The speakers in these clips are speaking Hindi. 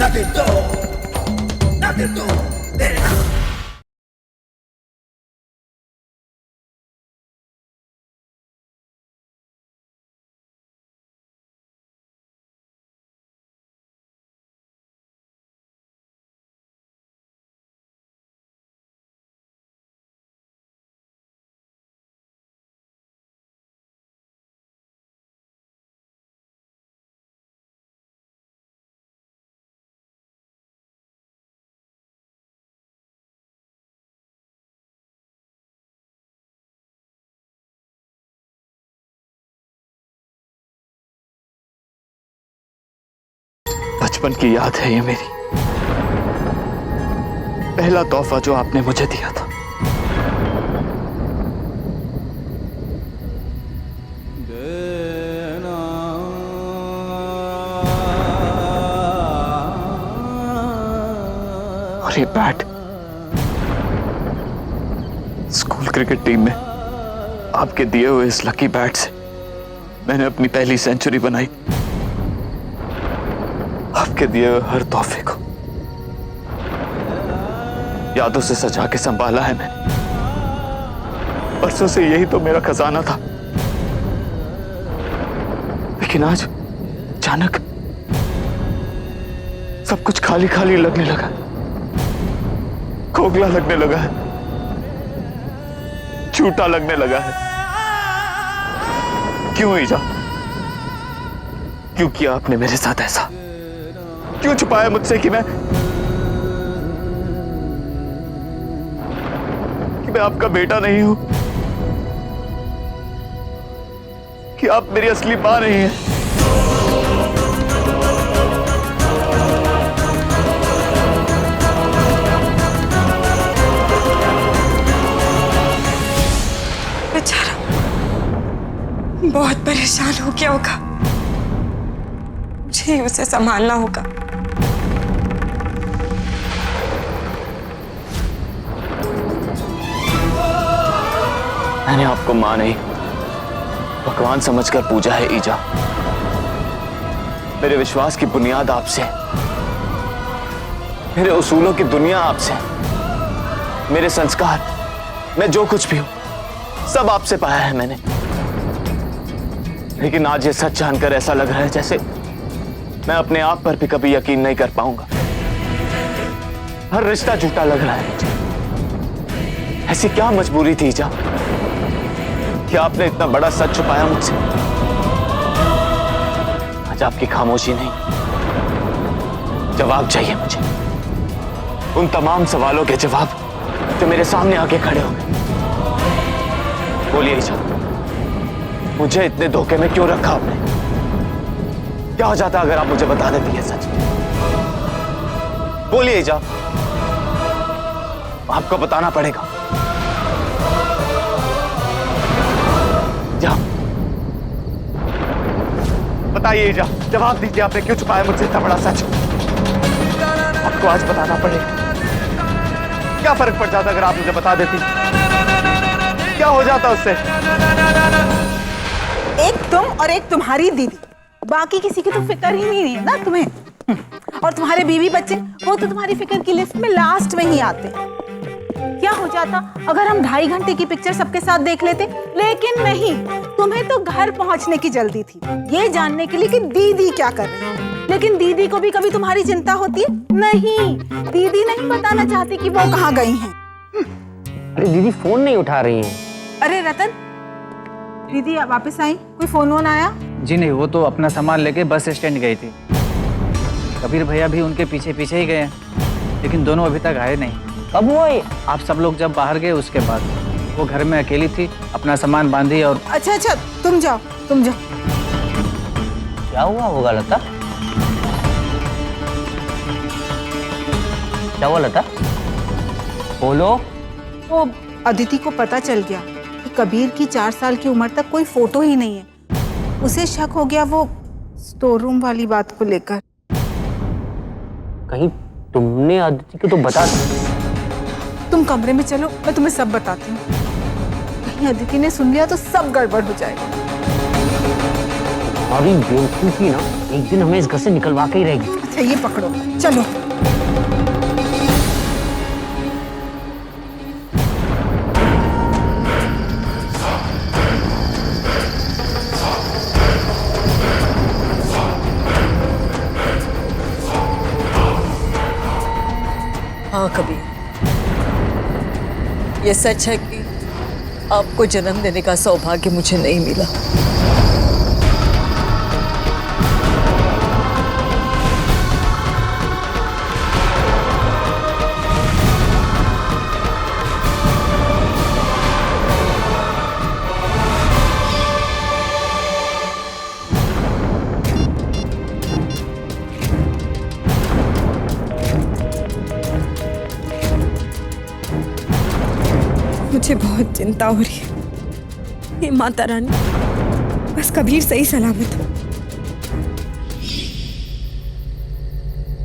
Nothing to, nothing to, तेरे नाम। बचपन की याद है ये मेरी, पहला तोहफा जो आपने मुझे दिया था। और ये बैट स्कूल क्रिकेट टीम में आपके दिए हुए इस लकी बैट से मैंने अपनी पहली सेंचुरी बनाई। आपके दिए हुए हर तोहफे को यादों से सजा के संभाला है मैंने। बरसों से यही तो मेरा खजाना था, लेकिन आज अचानक सब कुछ खाली खाली लगने लगा, खोखला लगने लगा है, झूठा लगने लगा है। क्यों ईजा, क्यों किया आपने मेरे साथ ऐसा? क्यों छुपाया मुझसे कि मैं आपका बेटा नहीं हूं, कि आप मेरी असली मां नहीं है? बेचारा बहुत परेशान हो गया होगा, मुझे उसे संभालना होगा। मैंने आपको मां नहीं भगवान समझकर पूजा है ईजा। मेरे विश्वास की बुनियाद आपसे, मेरे उसूलों की दुनिया आपसे, मेरे संस्कार, मैं जो कुछ भी हूं सब आपसे पाया है मैंने। लेकिन आज ये सच जानकर ऐसा लग रहा है जैसे मैं अपने आप पर भी कभी यकीन नहीं कर पाऊंगा। हर रिश्ता झूठा लग रहा है मुझे। ऐसी क्या मजबूरी थी ईजा कि आपने इतना बड़ा सच छुपाया मुझसे? आज आपकी खामोशी नहीं, जवाब चाहिए मुझे, उन तमाम सवालों के जवाब जो मेरे सामने आके खड़े हो गए। बोलिए ईजा, मुझे इतने धोखे में क्यों रखा आपने? क्या हो जाता अगर आप मुझे बता देती है सच? बोलिए ईजा, आपको बताना पड़ेगा। बताइए ईजा, जवाब दीजिए, आपने क्यों छुपाया मुझसे इतना बड़ा सच? आपको आज बताना पड़ेगा। क्या फर्क पड़ जाता अगर आप मुझे बता देती? क्या हो जाता उससे? एक तुम और एक तुम्हारी दीदी, बाकी किसी की तो फिक्र ही नहीं है ना तुम्हें। और तुम्हारे बीवी बच्चे, वो तो तुम्हारी फिक्र की लिस्ट में लास्ट में ही आते। क्या हो जाता अगर हम 2.5 घंटे की पिक्चर सबके साथ देख लेते? लेकिन नहीं, तुम्हें तो घर पहुंचने की जल्दी थी, ये जानने के लिए कि दीदी क्या कर रही है। लेकिन दीदी को भी कभी तुम्हारी चिंता होती है? नहीं, दीदी नहीं बताना चाहती कि वो कहाँ गई हैं। अरे दीदी फोन नहीं उठा रही हैं। अरे रतन, दीदी वापस आई? कोई फोन वोन आया? जी नहीं, वो तो अपना सामान लेके बस स्टैंड गई थी। कबीर भैया भी उनके पीछे पीछे ही गए, लेकिन दोनों अभी तक आए नहीं। कब हुआ ये? आप सब लोग जब बाहर गए उसके बाद। वो घर में अकेली थी, अपना सामान बांधी और... अच्छा अच्छा, तुम जाओ, तुम जाओ। क्या हुआ होगा लता? क्या हुआ लता? बोलो। वो अदिति को पता चल गया कि कबीर की 4 साल की उम्र तक कोई फोटो ही नहीं है। उसे शक हो गया वो स्टोर रूम वाली बात को लेकर। कहीं तुमने अदिति को तो बता दिया? तुम कमरे में चलो, मैं तुम्हें सब बताती हूँ। कहीं अदिति ने सुन लिया तो सब गड़बड़ हो जाएगा। अभी बेवकूफी ना एक दिन हमें इस घर से निकलवा के ही रहेगी। अच्छा ये पकड़ो, चलो। हाँ कबीर, ये सच है कि आपको जन्म देने का सौभाग्य मुझे नहीं मिला। मुझे बहुत चिंता हो रही है। हे माता रानी, बस कबीर सही सलामत हो।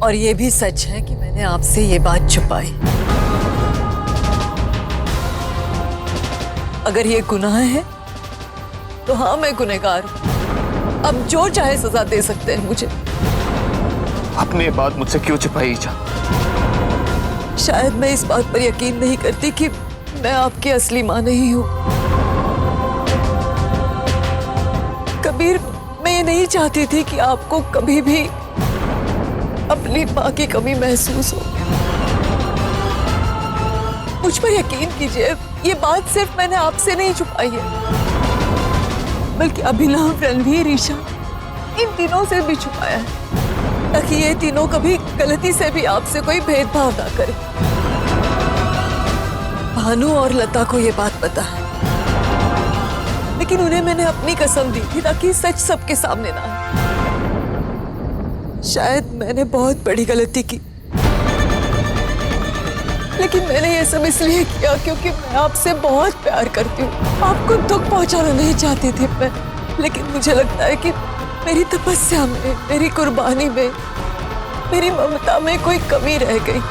और ये भी सच है कि मैंने आपसे ये बात छुपाई। अगर ये गुनाह है तो हाँ, मैं गुनहगार हूं। अब जो चाहे सजा दे सकते हैं मुझे। आपने ये बात मुझसे क्यों छुपाई ईजा? शायद मैं इस बात पर यकीन नहीं करती कि मैं आपकी असली मां नहीं हूं। कबीर, मैं ये नहीं चाहती थी कि आपको कभी भी अपनी मां की कमी महसूस हो। मुझ पर यकीन कीजिए, ये बात सिर्फ मैंने आपसे नहीं छुपाई है, बल्कि अभिनव, रणवीर, ईशा, इन तीनों से भी छुपाया है, ताकि ये तीनों कभी गलती से भी आपसे कोई भेदभाव ना करें। भानु और लता को ये बात पता है, लेकिन उन्हें मैंने अपनी कसम दी थी ताकि सच सबके सामने ना आए। शायद मैंने बहुत बड़ी गलती की, लेकिन मैंने ये सब इसलिए किया क्योंकि मैं आपसे बहुत प्यार करती हूँ। आपको दुख पहुंचाना नहीं चाहती थी मैं, लेकिन मुझे लगता है कि मेरी तपस्या में, मेरी कुर्बानी में, मेरी ममता में कोई कमी रह गई,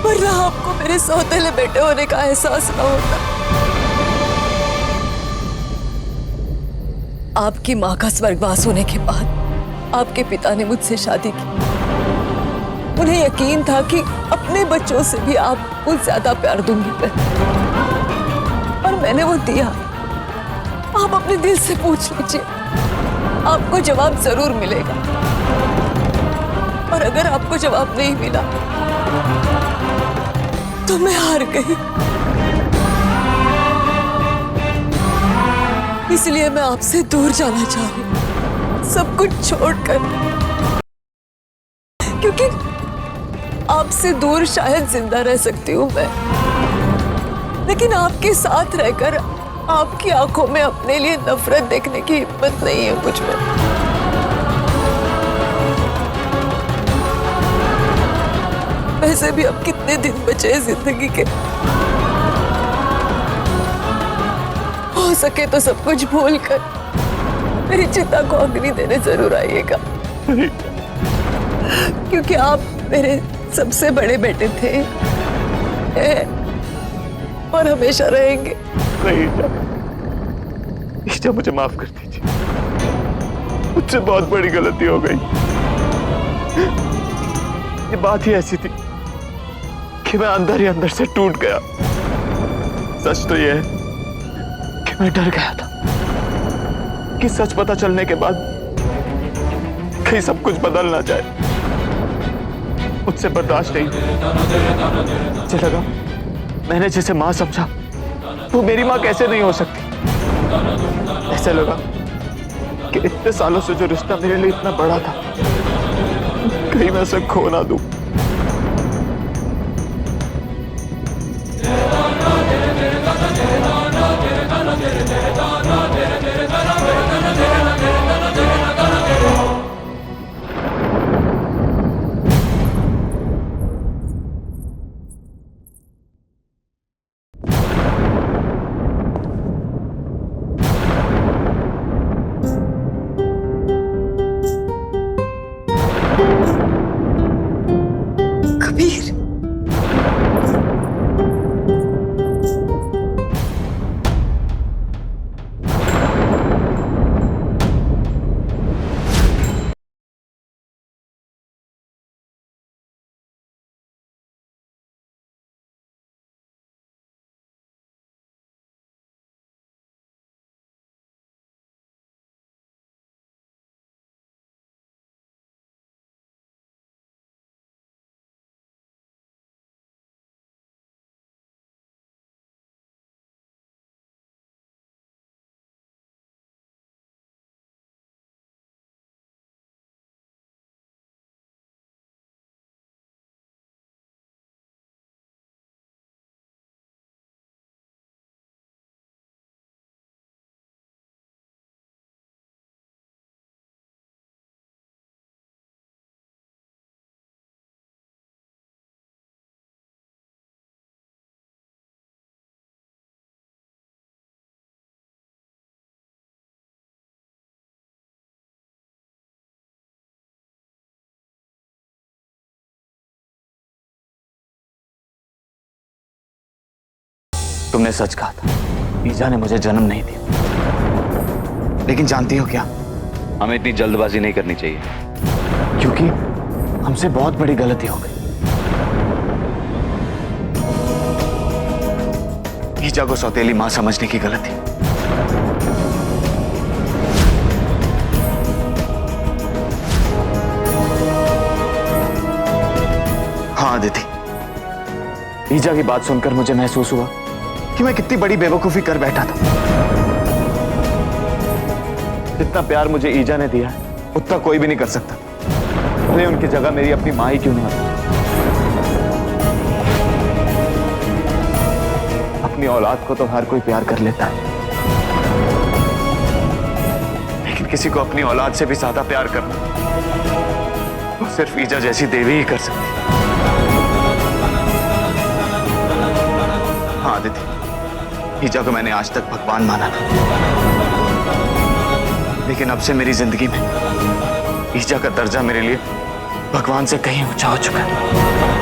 वरना आपको मेरे सौतेले बेटे होने का एहसास ना होता। आपकी माँ का स्वर्गवास होने के बाद आपके पिता ने मुझसे शादी की। उन्हें यकीन था कि अपने बच्चों से भी आपको ज्यादा प्यार दूंगी मैं, और मैंने वो दिया। आप अपने दिल से पूछ लीजिए, आपको जवाब जरूर मिलेगा। और अगर आपको जवाब नहीं मिला तो मैं हार गई। इसलिए मैं आपसे दूर जाना चाह रही हूँ, सब कुछ छोड़कर, क्योंकि आपसे दूर शायद जिंदा रह सकती हूँ मैं, लेकिन आपके साथ रहकर आपकी आंखों में अपने लिए नफरत देखने की हिम्मत नहीं है मुझ में। वैसे भी अब कितने दिन बचे हैं जिंदगी के, हो सके तो सब कुछ भूलकर मेरी चिता को अग्नि देने जरूर आइएगा, क्योंकि आप मेरे सबसे बड़े बेटे थे और हमेशा रहेंगे। ईशा, मुझे माफ कर दीजिए, मुझसे बहुत बड़ी गलती हो गई। ये बात ही ऐसी थी कि मैं अंदर ही अंदर से टूट गया। सच तो ये है कि मैं डर गया था कि सच पता चलने के बाद कहीं सब कुछ बदल ना जाए। मुझसे बर्दाश्त नहीं। मुझे लगा मैंने जिसे मां समझा वो मेरी मां कैसे नहीं हो सकती। ऐसे लगा कि इतने सालों से जो रिश्ता मेरे लिए इतना बड़ा था, कहीं मैं उसे खो ना दूं। तुमने सच कहा था, ईजा ने मुझे जन्म नहीं दिया। लेकिन जानती हो क्या, हमें इतनी जल्दबाजी नहीं करनी चाहिए। क्योंकि हमसे बहुत बड़ी गलती हो गई। ईजा को सौतेली मां समझने की गलती। हाँ अदिति, ईजा की बात सुनकर मुझे महसूस हुआ कि मैं कितनी बड़ी बेवकूफी कर बैठा था। जितना प्यार मुझे ईजा ने दिया है उतना कोई भी नहीं कर सकता। भले उनकी जगह मेरी अपनी मां ही क्यों नहीं आती। अपनी औलाद को तो हर कोई प्यार कर लेता है, लेकिन किसी को अपनी औलाद से भी ज्यादा प्यार करना तो सिर्फ ईजा जैसी देवी ही कर सकती है। हाँ अदिति, ईजा को मैंने आज तक भगवान माना था, लेकिन अब से मेरी जिंदगी में ईजा का दर्जा मेरे लिए भगवान से कहीं ऊंचा हो चुका है।